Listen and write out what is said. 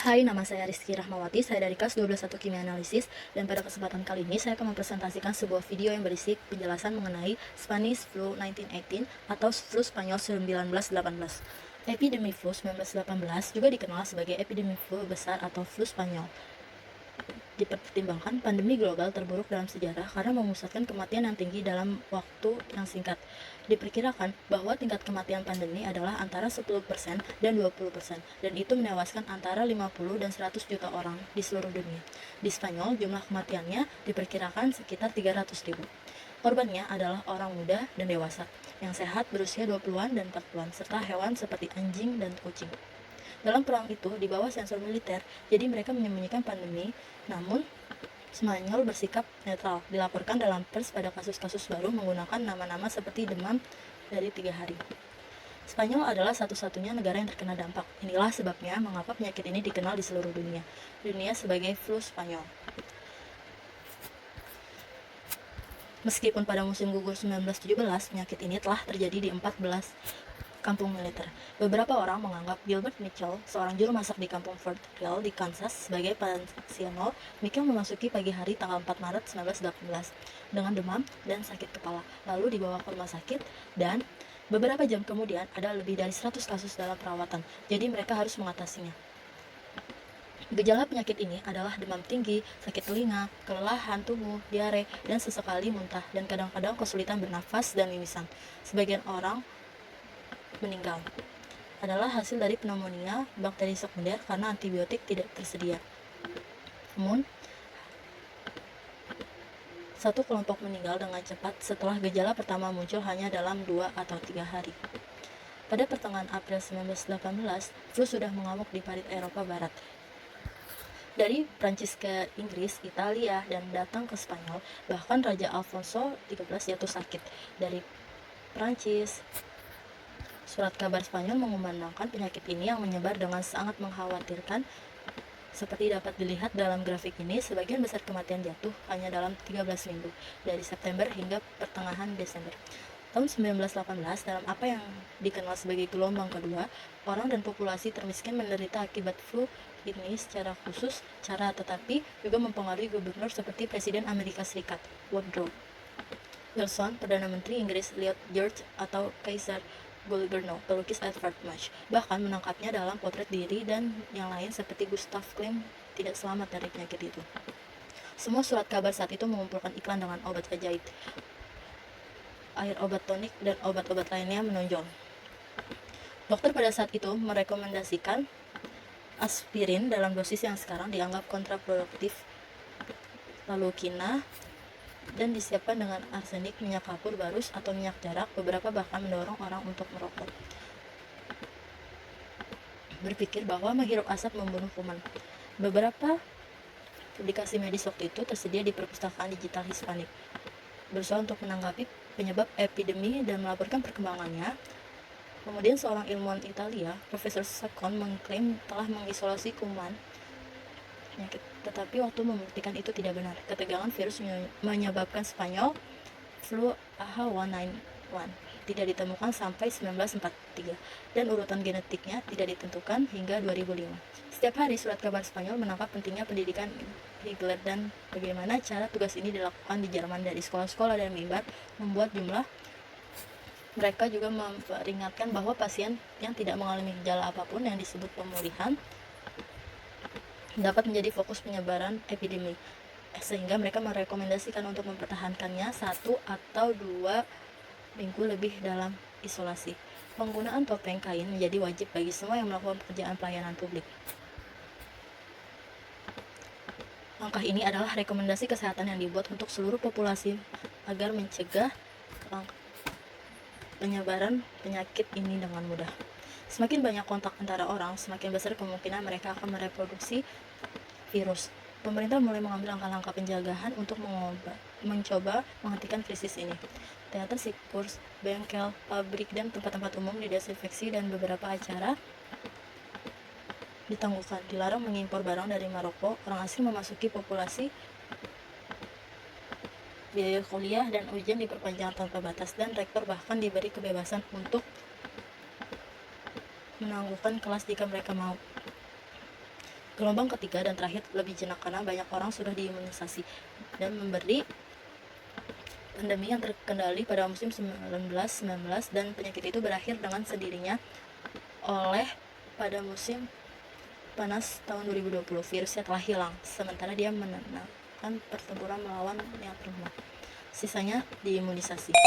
Hai, nama saya Rizky Rahmawati, saya dari kelas 12 Kimia Analisis, dan pada kesempatan kali ini saya akan mempresentasikan sebuah video yang berisi penjelasan mengenai Spanish Flu 1918 atau flu Spanyol 1918. Epidemi flu 1918 juga dikenal sebagai epidemi flu besar atau flu Spanyol. Dipertimbangkan pandemi global terburuk dalam sejarah karena memusatkan kematian yang tinggi dalam waktu yang singkat. Diperkirakan bahwa tingkat kematian pandemi adalah antara 10% dan 20%, dan itu menewaskan antara 50 dan 100 juta orang di seluruh dunia. Di Spanyol, jumlah kematiannya diperkirakan sekitar 300.000. Korbannya adalah orang muda dan dewasa, yang sehat berusia 20-an dan 40-an, serta hewan seperti anjing dan kucing. Dalam perang itu, di bawah sensor militer, jadi mereka menyembunyikan pandemi, namun Spanyol bersikap netral. Dilaporkan dalam pers pada kasus-kasus baru menggunakan nama-nama seperti demam dari 3 hari. Spanyol adalah satu-satunya negara yang terkena dampak. Inilah sebabnya mengapa penyakit ini dikenal di seluruh dunia sebagai flu Spanyol. Meskipun pada musim gugur 1917, penyakit ini telah terjadi di 14 kampung militer. Beberapa orang menganggap Gilbert Mitchell, seorang juru masak di kampung Fort Riel di Kansas, sebagai pasien nol. Mitchell memasuki pagi hari tanggal 4 Maret 1918 dengan demam dan sakit kepala, lalu dibawa ke rumah sakit, dan beberapa jam kemudian ada lebih dari 100 kasus dalam perawatan, jadi mereka harus mengatasinya. Gejala penyakit ini adalah demam tinggi, sakit telinga, kelelahan tubuh, diare, dan sesekali muntah, dan kadang-kadang kesulitan bernafas dan mimisan. Sebagian orang meninggal adalah hasil dari pneumonia bakteri sekunder karena antibiotik tidak tersedia. Namun, satu kelompok meninggal dengan cepat setelah gejala pertama muncul hanya dalam 2 atau 3 hari. Pada pertengahan April 1918, flu sudah mengamuk di parit Eropa Barat. Dari Prancis ke Inggris, Italia, dan datang ke Spanyol. Bahkan Raja Alfonso XIII jatuh sakit. Dari Prancis, surat kabar Spanyol mengumandangkan penyakit ini yang menyebar dengan sangat mengkhawatirkan. Seperti dapat dilihat dalam grafik ini, sebagian besar kematian jatuh hanya dalam 13 minggu, dari September hingga pertengahan Desember. Tahun 1918, dalam apa yang dikenal sebagai gelombang kedua, orang dan populasi termiskin menderita akibat flu ini secara khusus, tetapi juga mempengaruhi gubernur seperti Presiden Amerika Serikat, Woodrow Wilson, Perdana Menteri Inggris Lloyd George, atau Kaisar Goguryeo, pelukis Edvard Munch, bahkan menangkapnya dalam potret diri, dan yang lain seperti Gustav Klimt tidak selamat dari penyakit itu. Semua surat kabar saat itu mengumpulkan iklan dengan obat ajaib, air obat tonik, dan obat-obat lainnya menonjol. Dokter pada saat itu merekomendasikan aspirin dalam dosis yang sekarang dianggap kontraproduktif, lalu kina, dan disiapkan dengan arsenik, minyak kapur barus, atau minyak jarak. Beberapa bahkan mendorong orang untuk merokok, berpikir bahwa menghirup asap membunuh kuman. Beberapa publikasi medis waktu itu tersedia di perpustakaan digital Hispanik, berusaha untuk menanggapi penyebab epidemi dan melaporkan perkembangannya. Kemudian seorang ilmuwan Italia, Profesor Saccone, mengklaim telah mengisolasi kuman penyakit, tetapi waktu membuktikan itu tidak benar. Ketegangan virus menyebabkan Spanyol flu AH1N1 tidak ditemukan sampai 1943, dan urutan genetiknya tidak ditentukan hingga 2005. Setiap hari surat kabar Spanyol menangkap pentingnya pendidikan Hitler dan bagaimana cara tugas ini dilakukan di Jerman dari sekolah-sekolah dan mimbar. Mereka juga memperingatkan bahwa pasien yang tidak mengalami gejala apapun yang disebut pemulihan dapat menjadi fokus penyebaran epidemi, sehingga mereka merekomendasikan untuk mempertahankannya 1 atau 2 minggu lebih dalam isolasi. Penggunaan topeng kain menjadi wajib bagi semua yang melakukan pekerjaan pelayanan publik. Langkah ini adalah rekomendasi kesehatan yang dibuat untuk seluruh populasi agar mencegah penyebaran penyakit ini dengan mudah. Semakin banyak kontak antara orang, semakin besar kemungkinan mereka akan mereproduksi virus. Pemerintah mulai mengambil langkah-langkah pencegahan untuk mencoba menghentikan krisis ini. Teater, sirkus, bengkel, pabrik, dan tempat-tempat umum didesinfeksi, dan beberapa acara ditangguhkan. Dilarang mengimpor barang dari Maroko. Orang asing memasuki populasi. Biaya kuliah dan ujian diperpanjang tanpa batas, dan rektor bahkan diberi kebebasan untuk menangguhkan kelas jika mereka mau. Gelombang ketiga dan terakhir lebih jinak karena banyak orang sudah diimunisasi dan memberi pandemi yang terkendali pada musim 1919 dan penyakit itu berakhir dengan sendirinya oleh pada musim panas tahun 2020. Virusnya telah hilang, sementara dia menenangkan pertempuran melawan yang terlemah. Sisanya diimunisasi.